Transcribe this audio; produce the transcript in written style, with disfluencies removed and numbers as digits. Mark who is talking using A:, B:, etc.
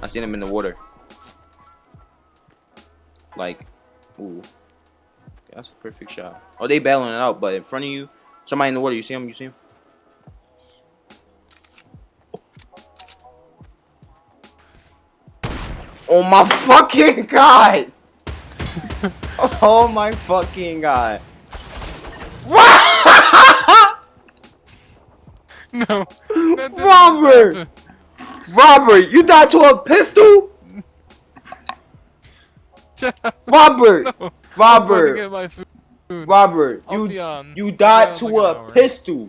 A: I seen him in the water. Like, ooh. That's a perfect shot. Oh, they battling it out, but in front of you, somebody in the water. You see him? You see him? Oh my fucking god! Oh my fucking god!
B: No.
A: Robert! Robert, you died to a pistol? Robert!
B: No.
A: Robert!
B: Get my food.
A: Robert,
B: I'll be on.
A: you
B: I'll be
A: died
B: on
A: to
B: like an
A: a
B: hour.
A: pistol.